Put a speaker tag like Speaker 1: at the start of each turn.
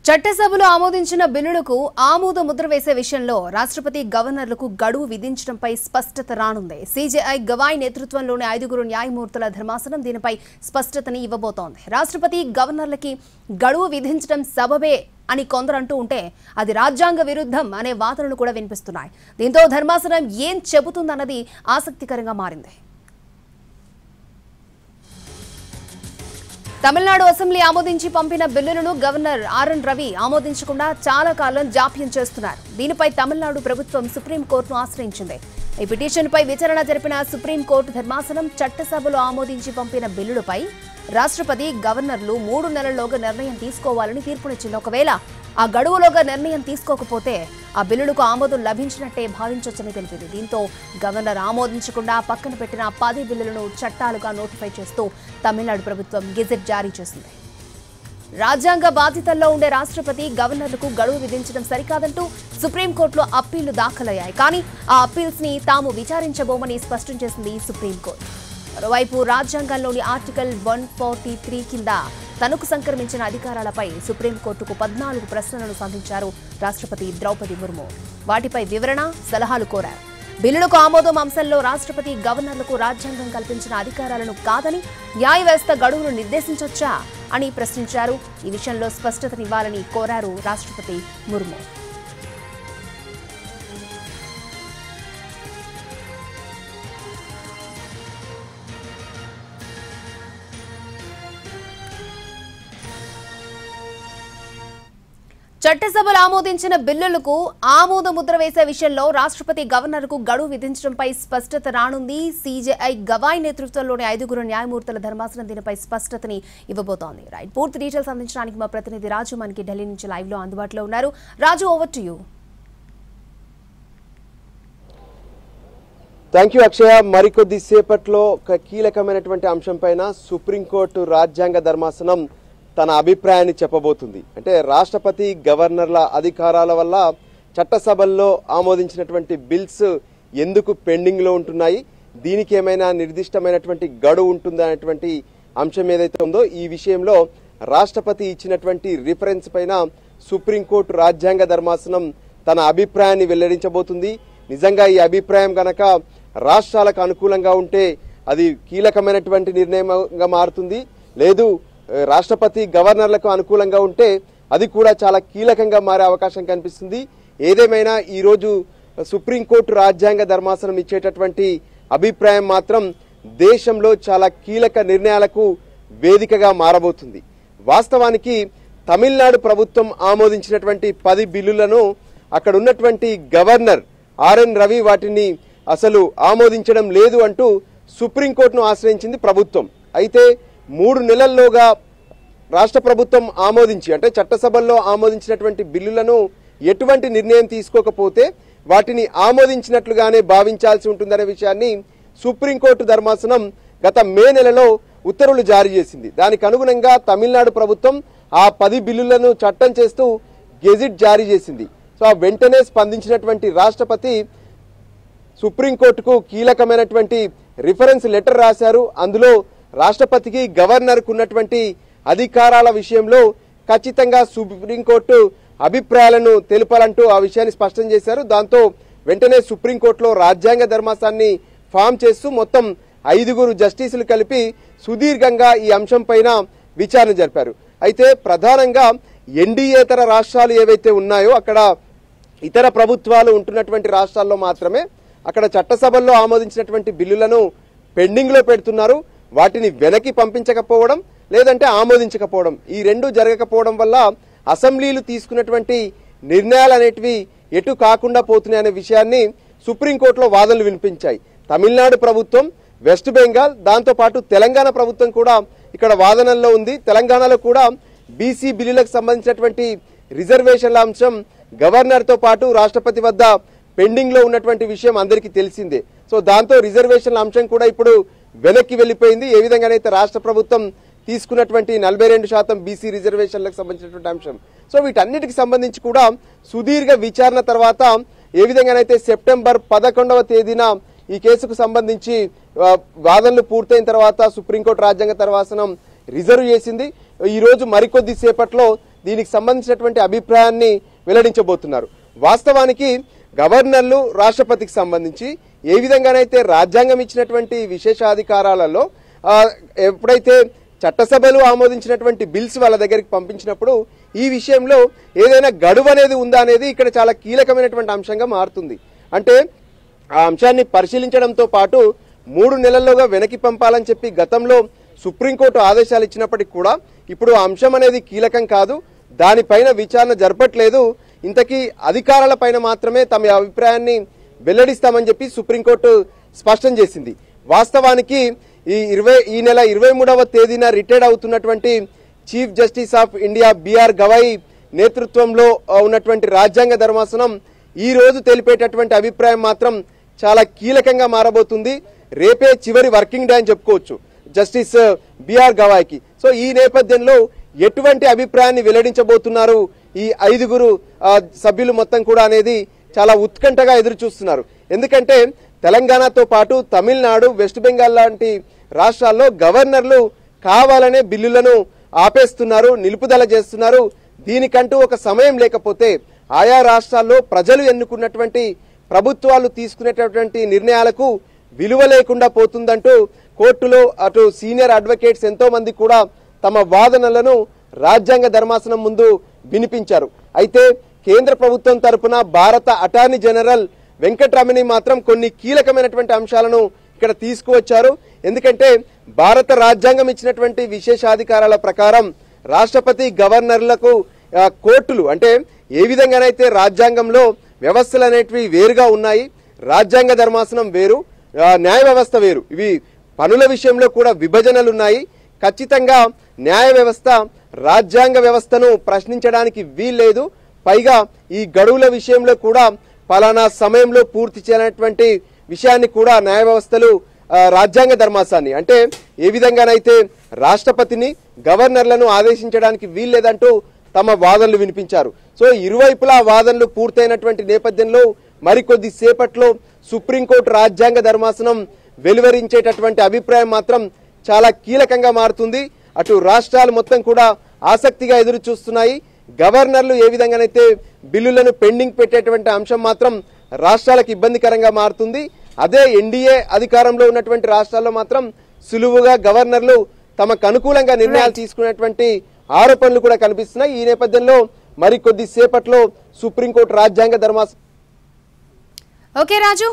Speaker 1: చట్టసభలో ఆమోదించిన బిల్లులకు ఆమోద ముద్ర వేసే విషయంలో రాష్ట్రపతి గవర్నర్లకు గడువు విధించడంపై స్పష్టత రానుంది. సీజేఐ గవాయ్ నేతృత్వంలోని 5 న్యాయమూర్తుల ధర్మాసనం దీనిపై స్పష్టతని ఇవ్వబోతోంది. రాష్ట్రపతి గవర్నర్లకి గడువు విధించడం సబబే అని కొందరు అంటూ ఉంటే అది రాజ్యాంగ విరుద్ధం అనే వాదనలు కూడా వినిపిస్తున్నాయి. దీంతో ధర్మాసనం ఏం చెబుతుందన్నది ఆసక్తికరంగా మారింది. తమిళనాడు అసెంబ్లీ ఆమోదించి పంపిన బిల్లులను గవర్నర్ ఆర్ఎన్ రవి ఆమోదించకుండా చాలా కాలం జాప్యం చేస్తున్నారు. దీనిపై తమిళనాడు ప్రభుత్వం సుప్రీంకోర్టును ఆశ్రయించింది. ఈ పిటిషన్పై విచారణ జరిపిన సుప్రీంకోర్టు ధర్మాసనం చట్టసభలో ఆమోదించి పంపిన బిల్లులపై రాష్ట్రపతి గవర్నర్లు 3 నెలల్లోగా నిర్ణయం తీసుకోవాలని తీర్పునిచ్చింది. ఒకవేళ ఆ గడువులోగా నిర్ణయం తీసుకోకపోతే ఆ బిల్లులకు ఆమోదం లభించినట్టే భావించొచ్చని తెలిపింది. దీంతో గవర్నర్ ఆమోదించకుండా పక్కన పెట్టిన 10 బిల్లులను చట్టాలుగా నోటిఫై చేస్తూ తమిళనాడు ప్రభుత్వం గెజెట్ జారీ చేసింది. రాజ్యాంగ బాధ్యతల్లో ఉండే రాష్ట్రపతి గవర్నర్లకు గడువు విధించడం సరికాదంటూ సుప్రీంకోర్టులో అప్పీళ్లు దాఖలయ్యాయి. కానీ ఆ అప్పీల్స్ ని తాము విచారించబోమని స్పష్టం చేసింది సుప్రీంకోర్టు. మరోవైపు రాజ్యాంగంలోని ఆర్టికల్ 143 కింద తనకు సంక్రమించిన అధికారాలపై సుప్రీంకోర్టుకు 14 ప్రశ్నలను సంధించారు రాష్ట్రపతి ద్రౌపది ముర్ము. వాటిపై వివరణ, సలహాలు కోరారు. బిల్లులకు ఆమోదం అంశంలో రాష్ట్రపతి గవర్నర్లకు రాజ్యాంగం కల్పించిన అధికారాలను కాదని న్యాయ వ్యవస్థ గడువును నిర్దేశించొచ్చా అని ప్రశ్నించారు. ఈ విషయంలో స్పష్టతనివ్వాలని కోరారు రాష్ట్రపతి ముర్ము. చట్టసభలు ఆమోదించిన బిల్లులకు ఆమోద ముద్ర వేసే విషయంలో రాష్ట్రపతి గవర్నర్కు గడువు విధించడంపై స్పష్టత రానుంది. సీజేఐ గవాయ్ నేతృత్వంలోని 5 న్యాయమూర్తుల ధర్మాసనం దీనిపై స్పష్టతని ఇవ్వబోతోంది. రైట్, పూర్తి డీటెయిల్స్ అందించడానికి మా ప్రతినిధి రాజు మనకి ఢిల్లీ నుంచి లైవ్ లో అందుబాటులో ఉన్నారు. Raju, over to you.
Speaker 2: Thank you Akshaya. మరికొద్ది సేపట్లో ఒక కీలకమైనటువంటి అంశం పైన సుప్రీంకోర్టు రాజ్యాంగ ధర్మాసనం తన అభిప్రాయాన్ని చెప్పబోతుంది. అంటే రాష్ట్రపతి గవర్నర్ల అధికారాల వల్ల చట్టసభల్లో ఆమోదించినటువంటి బిల్స్ ఎందుకు పెండింగ్ లో ఉంటున్నాయి, దీనికి ఏమైనా నిర్దిష్టమైనటువంటి గడువు ఉంటుందా అనేటువంటి అంశం ఏదైతే ఉందో ఈ విషయంలో రాష్ట్రపతి ఇచ్చినటువంటి రిఫరెన్స్ పైన సుప్రీంకోర్టు రాజ్యాంగ ధర్మాసనం తన అభిప్రాయాన్ని వెల్లడించబోతుంది. నిజంగా ఈ అభిప్రాయం గనక రాష్ట్రాలకు అనుకూలంగా ఉంటే అది కీలకమైనటువంటి నిర్ణయంగా మారుతుంది. లేదు రాష్ట్రపతి గవర్నర్లకు అనుకూలంగా ఉంటే అది కూడా చాలా కీలకంగా మారే అవకాశం కనిపిస్తుంది. ఏదేమైనా ఈరోజు సుప్రీంకోర్టు రాజ్యాంగ ధర్మాసనం ఇచ్చేటటువంటి అభిప్రాయం మాత్రం దేశంలో చాలా కీలక నిర్ణయాలకు వేదికగా మారబోతుంది. వాస్తవానికి తమిళనాడు ప్రభుత్వం ఆమోదించినటువంటి 10 బిల్లులను అక్కడ ఉన్నటువంటి గవర్నర్ ఆర్ఎన్ రవి వాటిని అసలు ఆమోదించడం లేదు అంటూ సుప్రీంకోర్టును ఆశ్రయించింది ప్రభుత్వం. అయితే 3 నెలల్లోగా రాష్ట్ర ప్రభుత్వం ఆమోదించి అంటే చట్టసభల్లో ఆమోదించినటువంటి బిల్లులను ఎటువంటి నిర్ణయం తీసుకోకపోతే వాటిని ఆమోదించినట్లుగానే భావించాల్సి ఉంటుందనే విషయాన్ని సుప్రీంకోర్టు ధర్మాసనం గత మే నెలలో ఉత్తర్వులు జారీ చేసింది. దానికి అనుగుణంగా తమిళనాడు ప్రభుత్వం ఆ 10 బిల్లులను చట్టం చేస్తూ గెజిట్ జారీ చేసింది. సో ఆ వెంటనే స్పందించినటువంటి రాష్ట్రపతి సుప్రీంకోర్టుకు కీలకమైనటువంటి రిఫరెన్స్ లెటర్ రాశారు. అందులో రాష్ట్రపతికి గవర్నర్కు ఉన్నటువంటి అధికారాల విషయంలో ఖచ్చితంగా సుప్రీంకోర్టు అభిప్రాయాలను తెలపాలంటూ ఆ విషయాన్ని స్పష్టం చేశారు. దాంతో వెంటనే సుప్రీంకోర్టులో రాజ్యాంగ ధర్మాసనాన్ని ఫామ్ చేస్తూ మొత్తం 5 జస్టిసులు కలిపి సుదీర్ఘంగా ఈ అంశం పైన విచారణ జరిపారు. అయితే ప్రధానంగా ఎన్డీఏతర రాష్ట్రాలు ఏవైతే ఉన్నాయో అక్కడ ఇతర ప్రభుత్వాలు ఉంటున్నటువంటి రాష్ట్రాల్లో మాత్రమే అక్కడ చట్టసభల్లో ఆమోదించినటువంటి బిల్లులను పెండింగ్ లో పెడుతున్నారు. వాటిని వెనక్కి పంపించకపోవడం లేదంటే ఆమోదించకపోవడం ఈ రెండు జరగకపోవడం వల్ల అసెంబ్లీలు తీసుకున్నటువంటి నిర్ణయాలు అనేటివి ఎటు కాకుండా పోతున్నాయనే విషయాన్ని సుప్రీంకోర్టులో వాదనలు వినిపించాయి. తమిళనాడు ప్రభుత్వం, వెస్ట్ బెంగాల్, దాంతో పాటు తెలంగాణ ప్రభుత్వం కూడా ఇక్కడ వాదనల్లో ఉంది. తెలంగాణలో కూడా బీసీ బిల్లులకు సంబంధించినటువంటి రిజర్వేషన్ల అంశం గవర్నర్ తో పాటు రాష్ట్రపతి వద్ద పెండింగ్ లో ఉన్నటువంటి విషయం అందరికీ తెలిసిందే. సో దాంతో రిజర్వేషన్ల అంశం కూడా ఇప్పుడు వెనక్కి వెళ్లిపోయింది. ఏ విధంగానైతే రాష్ట్ర ప్రభుత్వం తీసుకున్నటువంటి 42% బీసీ రిజర్వేషన్లకు సంబంధించినటువంటి అంశం. సో వీటన్నిటికి సంబంధించి కూడా సుదీర్ఘ విచారణ తర్వాత ఏ విధంగానైతే సెప్టెంబర్ 11వ తేదీన ఈ కేసుకు సంబంధించి వాదనలు పూర్తయిన తర్వాత సుప్రీంకోర్టు రాజ్యాంగ ధర్మాసనం రిజర్వ్ చేసింది. ఈ రోజు మరికొద్ది సేపట్లో దీనికి సంబంధించినటువంటి అభిప్రాయాన్ని వెల్లడించబోతున్నారు. వాస్తవానికి గవర్నర్లు రాష్ట్రపతికి సంబంధించి ఏ విధంగానైతే రాజ్యాంగం ఇచ్చినటువంటి విశేషాధికారాలలో ఎప్పుడైతే చట్టసభలు ఆమోదించినటువంటి బిల్స్ వాళ్ళ దగ్గరికి పంపించినప్పుడు ఈ విషయంలో ఏదైనా గడువు అనేది ఉందా అనేది ఇక్కడ చాలా కీలకమైనటువంటి అంశంగా మారుతుంది. అంటే ఆ అంశాన్ని పరిశీలించడంతో పాటు 3 నెలల్లోగా వెనక్కి పంపాలని చెప్పి గతంలో సుప్రీంకోర్టు ఆదేశాలు ఇచ్చినప్పటికీ కూడా ఇప్పుడు ఆ అంశం అనేది కీలకం కాదు, దానిపైన విచారణ జరపట్లేదు, ఇంతకీ అధికారాల పైన మాత్రమే తమ అభిప్రాయాన్ని వెల్లడిస్తామని చెప్పి సుప్రీంకోర్టు స్పష్టం చేసింది. వాస్తవానికి ఈ నెల 23వ తేదీన రిటైర్డ్ అవుతున్నటువంటి chief justice of India B R Gavai నేతృత్వంలో ఉన్నటువంటి రాజ్యాంగ ధర్మాసనం ఈ రోజు తెలిపేటటువంటి అభిప్రాయం మాత్రం చాలా కీలకంగా మారబోతుంది. రేపే చివరి వర్కింగ్ డే అని చెప్పుకోవచ్చు జస్టిస్ బిఆర్ గవాయికి. సో ఈ నేపథ్యంలో ఎటువంటి అభిప్రాయాన్ని వెల్లడించబోతున్నారు ఈ 5 సభ్యులు మొత్తం కూడా అనేది చాలా ఉత్కంఠగా ఎదురు చూస్తున్నారు. ఎందుకంటే తెలంగాణతో పాటు తమిళనాడు, వెస్ట్ బెంగాల్ లాంటి రాష్ట్రాల్లో గవర్నర్లు కావాలనే బిల్లులను ఆపేస్తున్నారు, నిలుపుదల చేస్తున్నారు. దీనికంటూ ఒక సమయం లేకపోతే ఆయా రాష్ట్రాల్లో ప్రజలు ఎన్నుకున్నటువంటి ప్రభుత్వాలు తీసుకునేటటువంటి నిర్ణయాలకు విలువ లేకుండా పోతుందంటూ కోర్టులో అటు సీనియర్ అడ్వకేట్స్ ఎంతో మంది కూడా తమ వాదనలను రాజ్యాంగ ధర్మాసనం ముందు వినిపించారు. అయితే కేంద్ర ప్రభుత్వం తరపున భారత అటార్నీ జనరల్ వెంకటరమణి మాత్రం కొన్ని కీలకమైనటువంటి అంశాలను ఇక్కడ తీసుకువచ్చారు. ఎందుకంటే భారత రాజ్యాంగం ఇచ్చినటువంటి విశేషాధికారాల ప్రకారం రాష్ట్రపతి, గవర్నర్లకు కోర్టులు అంటే ఏ విధంగానైతే రాజ్యాంగంలో వ్యవస్థలు అనేటివి వేరుగా ఉన్నాయి, రాజ్యాంగ ధర్మాసనం వేరు, న్యాయ వ్యవస్థ వేరు, ఇవి పనుల విషయంలో కూడా విభజనలు ఉన్నాయి. ఖచ్చితంగా న్యాయ వ్యవస్థ రాజ్యాంగ వ్యవస్థను ప్రశ్నించడానికి వీల్లేదు. పైగా ఈ గడువుల విషయంలో కూడా పలానా సమయంలో పూర్తి చేయాలనేటువంటి విషయాన్ని కూడా న్యాయ వ్యవస్థలు రాజ్యాంగ ధర్మాసనాన్ని అంటే ఏ విధంగానైతే రాష్ట్రపతిని, గవర్నర్లను ఆదేశించడానికి వీల్లేదంటూ తమ వాదనలు వినిపించారు. సో ఇరువైపులా వాదనలు పూర్తయినటువంటి నేపథ్యంలో మరికొద్ది సేపట్లో సుప్రీంకోర్టు రాజ్యాంగ ధర్మాసనం వెలువరించేటటువంటి అభిప్రాయం మాత్రం చాలా కీలకంగా మారుతుంది. అటు రాష్ట్రాలు మొత్తం కూడా ఆసక్తిగా ఎదురు చూస్తున్నాయి. గవర్నర్లు ఏ విధంగానైతే బిల్లులను పెండింగ్ పెట్టేటువంటి అంశం మాత్రం రాష్ట్రాలకు ఇబ్బందికరంగా మారుతుంది. అదే ఎన్డీఏ అధికారంలో ఉన్నటువంటి రాష్ట్రాల్లో మాత్రం సులువుగా గవర్నర్లు తమకు అనుకూలంగా నిర్ణయాలు తీసుకునేటువంటి ఆరోపణలు కూడా కనిపిస్తున్నాయి. ఈ నేపథ్యంలో మరికొద్ది సేపట్లో సుప్రీంకోర్టు రాజ్యాంగ ధర్మాసనం
Speaker 1: ఓకే రాజు.